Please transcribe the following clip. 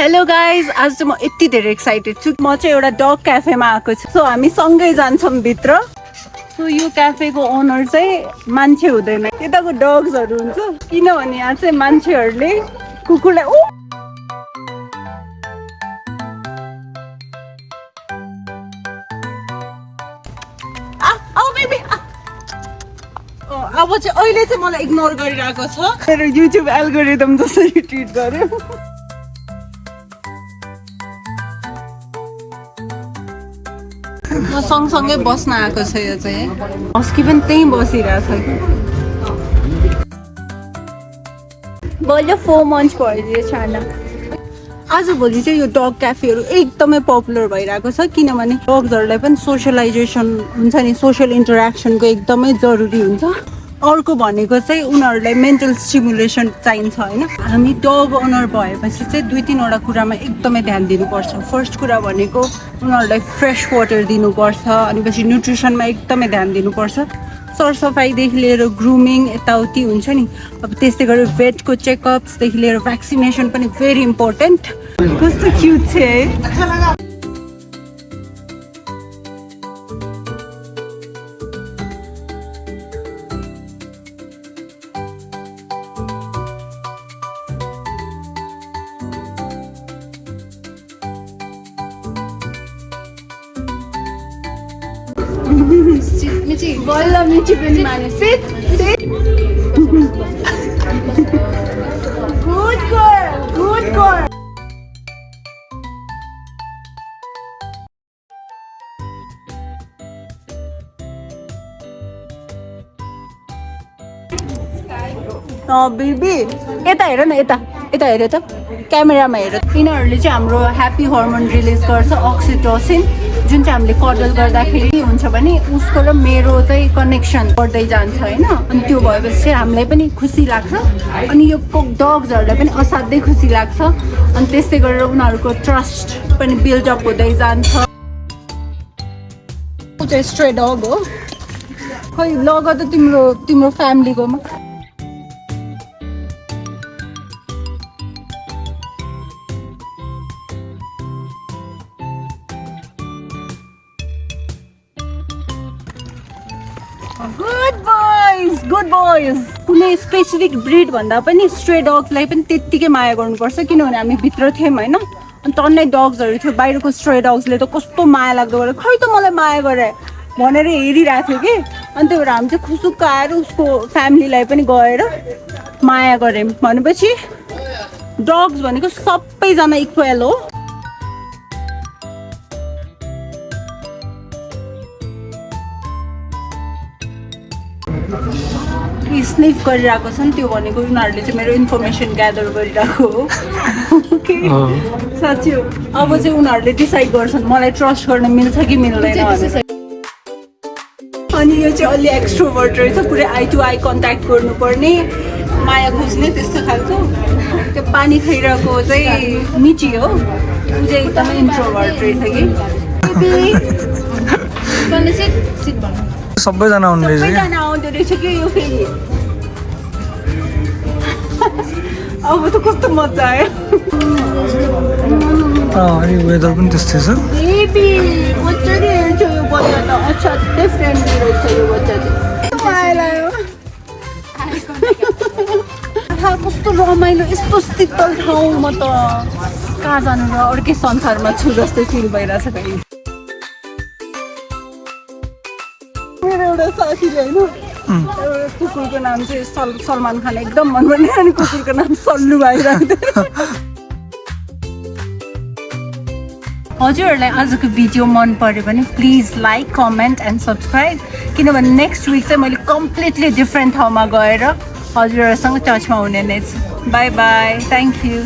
Hello guys, आज चाहिँ म यति धेरै एक्साइटेड छु। म चाहिँ एउटा डग क्याफेमा आएको छु। सो हामी सँगै जान्छौँ भित्र। सो यो क्याफेको ओनर चाहिँ मान्छे हुँदैन, यताको डग्सहरू हुन्छ। किनभने यहाँ चाहिँ मान्छेहरूले कुकुरलाई अब चाहिँ अहिले चाहिँ मलाई इग्नोर गरिरहेको छ। मेरो युट्युब एल्गोरिदम जसरी ट्रिट गर्यो। म सँगसँगै बस्न आएको छ। यो चाहिँ हस्की पनि त्यहीँ बसिरहेछ कि बल्ल 4 मन्थ भइदियो छाना। आजभोलि चाहिँ यो डग क्याफेहरू एकदमै पपुलर भइरहेको छ, किनभने डग्सहरूलाई पनि सोसियलाइजेसन हुन्छ नि, सोसियल इन्टरेक्सनको एकदमै जरुरी हुन्छ। अर्को भनेको चाहिँ उनीहरूलाई मेन्टल स्टिमुलेसन चाहिन्छ होइन। हामी डग ओनर भएपछि चाहिँ 2-3 वटा कुरामा एकदमै ध्यान दिनुपर्छ। फर्स्ट कुरा भनेको उनीहरूलाई फ्रेस वाटर दिनुपर्छ, अनि पछि न्युट्रिसनमा एकदमै ध्यान दिनुपर्छ। सरसफाइदेखि लिएर ग्रुमिङ यताउति हुन्छ नि। अब त्यस्तै गरेर भेटको चेकअप्सदेखि लिएर भ्याक्सिनेसन पनि भेरी इम्पोर्टेन्ट। कस्तो क्युट छ है। बल्ल मिची पनि माने। Sit sit. Good girl, good girl. Baby यता हेर न, यता यता हेर त, क्यामेरामा हेर। यिनीहरूले चाहिँ हाम्रो ह्याप्पी हर्मोन रिलिज गर्छ, अक्सिटोसिन, जुन चाहिँ हामीले कडल गर्दाखेरि हुन्छ भने उसको र मेरो चाहिँ कनेक्सन बढ्दै जान्छ होइन। अनि त्यो भएपछि चाहिँ हामीलाई पनि खुसी लाग्छ, अनि यो डग्सहरूलाई पनि असाध्यै खुसी लाग्छ। अनि त्यस्तै गरेर उनीहरूको ट्रस्ट पनि बिल्डअप हुँदै जान्छ। ऊ चाहिँ स्ट्रे डग हो। खै लग त तिम्रो फ्यामिलीकोमा। Good boys, good boys. कुनै स्पेसिफिक ब्रिड भन्दा पनि स्ट्रे डग्सलाई पनि त्यत्तिकै माया गर्नुपर्छ, किनभने हामी भित्र थियौँ होइन। अनि टन्नै डग्सहरू थियो, बाहिरको स्ट्रे डग्सले त कस्तो माया लाग्दो गरेर खै त मलाई माया गरे भनेर हेरिरहेको थियो कि। अनि त्यही भएर हामी चाहिँ खुसुक्क आएर उसको फ्यामिलीलाई पनि गएर माया गऱ्यौँ। भनेपछि डग्स भनेको सबैजना इक्वल हो। स्निफ गरिरहेको छ नि, त्यो भनेको उनीहरूले चाहिँ मेरो इन्फर्मेसन ग्यादर गरिरहेको हो। ओके साँच्चै हो। अब चाहिँ उनीहरूले डिसाइड गर्छन् मलाई ट्रस्ट गर्न मिल्छ कि मिल्दैन। अनि यो चाहिँ अलि एक्सट्रोभर्ट रहेछ, पुरै आई टु आई कन्ट्याक्ट गर्नुपर्ने, माया खोज्ने त्यस्तो खालको। त्यो पानी खाइरहेको चाहिँ मिची हो, ऊ चाहिँ एकदमै इन्ट्रोभर्ट रहेछ कि। सबैजना आउँदो रहेछ कि यो फेरि। अब त कस्तो मजा आयो। अनि वेदर पनि त्यस्तै छ। बेबी मजाले हेर्छ यो बच्चा त, असाध्यै फ्रेन्डली रहेछ यो बच्चा चाहिँ। कस्तो रमाइलो, यस्तो शीतल ठाउँ। म त कहाँ जानु र अर्कै संसारमा छु जस्तै फिल भइरहेछ कहिले। मेरो एउटा साथीले होइन, एउटा कुकुरको नाम चाहिँ सलमान खान एकदम मनपर्ने, अनि कुकुरको नाम सल्लु भइरहेको थियो। हजुरहरूलाई आजको भिडियो मन पर्यो भने please like, comment and subscribe, किनभने नेक्स्ट विक चाहिँ मैले कम्प्लिटली डिफ्रेन्ट ठाउँमा गएर हजुरहरूसँग टचमा हुने नै छु। By by, thank you.